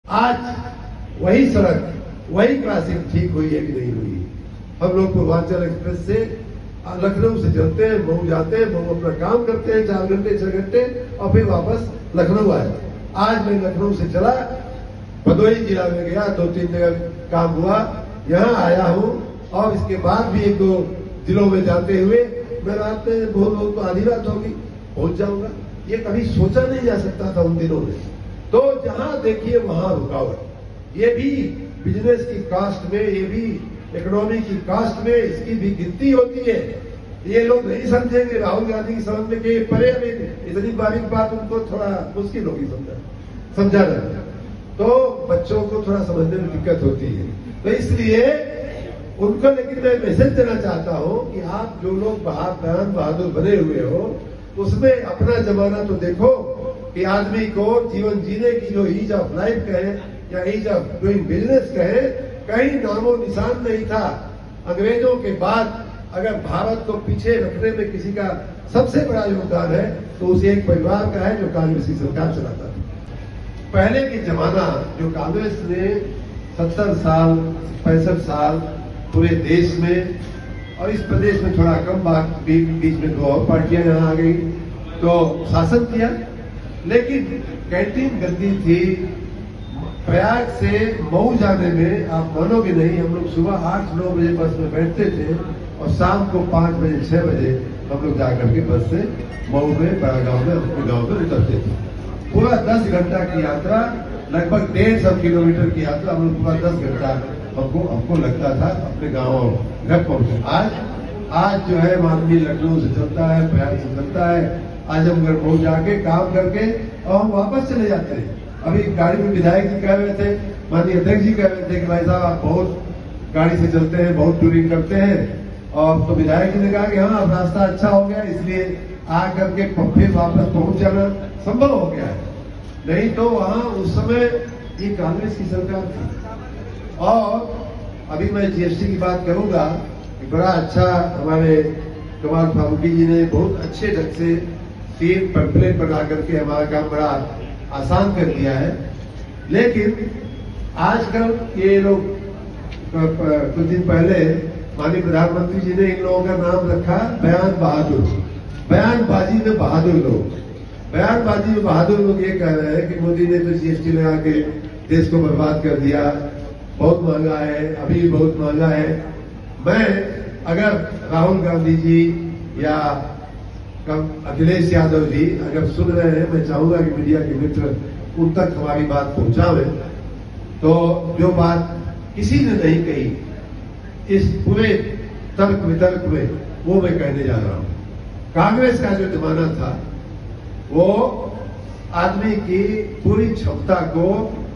आज वही सड़क, वही क्रॉसिंग ठीक हुई है कि नहीं हुई। हम लोग पूर्वांचल एक्सप्रेस से लखनऊ से चलते हैं, मऊ जाते हैं, मऊ अपना काम करते हैं 4 घंटे 6 घंटे और फिर वापस लखनऊ आए। आज मैं लखनऊ से चला, भदोही जिला में गया, 2-3 जगह काम हुआ, यहाँ आया हूँ और इसके बाद भी 1-2 जिलों में जाते हुए मैं रात में बहुत आधी रात होगी पहुंच जाऊंगा। ये कभी सोचा नहीं जा सकता था उन दिनों में। तो जहां देखिए वहां रुकावट। ये भी बिजनेस की कास्ट में, ये भी इकोनॉमी की कास्ट में इसकी भी गिनती होती है। ये लोग नहीं समझेंगे, राहुल गांधी की समझ में कि परे में इतनी बारीक बात उनको थोड़ा मुश्किल होगी समझाना। तो बच्चों को थोड़ा समझने में दिक्कत होती है। तो इसलिए उनको लेकिन मैं मैसेज देना चाहता हूं कि आप जो लोग बहादुर बने हुए हो उसमें अपना जमाना तो देखो कि आदमी को जीवन जीने की जो ईज ऑफ लाइफ कहे या ईज ऑफ डूइंग बिजनेस कहे, कहीं नामो निशान नहीं था। अंग्रेजों के बाद अगर भारत को पीछे रखने में किसी का सबसे बड़ा योगदान है तो उसे एक परिवार का है जो कांग्रेस की सरकार चलाता था। पहले की जमाना जो कांग्रेस ने 70 साल 65 साल पूरे देश में और इस प्रदेश में थोड़ा कम बीच में 2 और पार्टियां यहाँ आ गई तो शासन किया। लेकिन कैंटीन गद्दी थी। प्रयाग से मऊ जाने में आप मानोगे नहीं, हम लोग सुबह 8-9 बजे बस में बैठते थे और शाम को 5 बजे 6 बजे हम लोग जाकर के बस से मऊ में बड़ा गांव में अपने गांव में उतरते थे। पूरा 10 घंटा की यात्रा, लगभग 150 किलोमीटर की यात्रा हम लोग पूरा 10 घंटा हमको लगता था अपने गाँव घर पहुंचे। आज जो है माननीय लखनऊ से चलता है, प्रयाग से चलता है, आजमगढ़ पहुंच जाके काम करके और हम वापस चले जाते हैं। अभी गाड़ी में विधायक जी कह रहे थे, माननीय अध्यक्ष जी कह रहे थे कि भाई साहब आप बहुत गाड़ी से चलते हैं, बहुत टूरिंग करते हैं। और तो विधायक जी ने कहा कि हाँ अब रास्ता अच्छा हो गया इसलिए आ करके फिर वापस पहुंच जाना संभव हो गया है। नहीं तो वहां उस समय ये कांग्रेस की सरकार थी। और अभी मैं जीएसटी की बात करूंगा कि बड़ा अच्छा हमारे कमाल फारूकी जी ने बहुत अच्छे ढंग से 3 पैम्फलेट बना करके हमारा काम बड़ा आसान कर दिया है। लेकिन आजकल ये लोग कुछ दिन पहले माननीय प्रधानमंत्री जी ने इन लोगों का नाम रखा बयान बहादुर। बयानबाजी में बहादुर लोग, बयानबाजी में बहादुर लोग ये कह रहे हैं कि मोदी ने तो जीएसटी लगा के देश को बर्बाद कर दिया, बहुत महंगा है, अभी भी बहुत महंगा है। मैं अगर राहुल गांधी जी या अखिलेश यादव जी अगर सुन रहे हैं, मैं चाहूंगा कि मीडिया के मित्र उन तक हमारी बात पहुंचावे। तो जो बात किसी ने नहीं कही इस पूरे तर्क वितर्क में वो मैं कहने जा रहा हूं। कांग्रेस का जो जमाना था वो आदमी की पूरी क्षमता को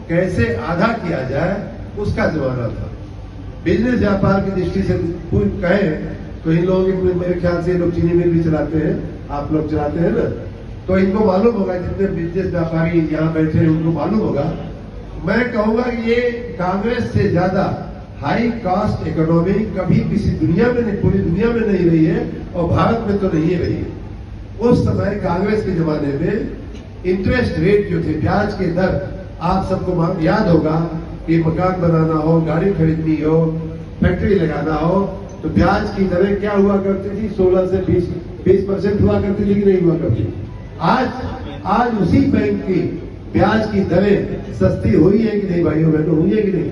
कैसे आधा किया जाए उसका जमाना था। बिजनेस व्यापार की दृष्टि से कहें तो इन लोगों के मेरे ख्याल से लोग चीनी मिल भी चलाते हैं, आप लोग चलाते हैं ना, तो इनको मालूम होगा, जितने बिजनेस व्यापारी यहाँ बैठे हैं उनको मालूम होगा। मैं कहूंगा कि ये कांग्रेस से ज्यादा हाई कास्ट इकोनॉमी कभी किसी दुनिया में नहीं, पूरी दुनिया में नहीं रही है और भारत में तो नहीं रही है। उस समय कांग्रेस के जमाने में इंटरेस्ट रेट जो थे, ब्याज के दर, आप सबको याद होगा कि मकान बनाना हो, गाड़ी खरीदनी हो, फैक्ट्री लगाना हो तो ब्याज की दरें क्या हुआ करती थी? 16 से 20% हुआ करती थी कि नहीं हुआ करती? आज उसी बैंक की ब्याज की दरें सस्ती हुई है कि नहीं भाइयों बहनों, हुई है कि नहीं?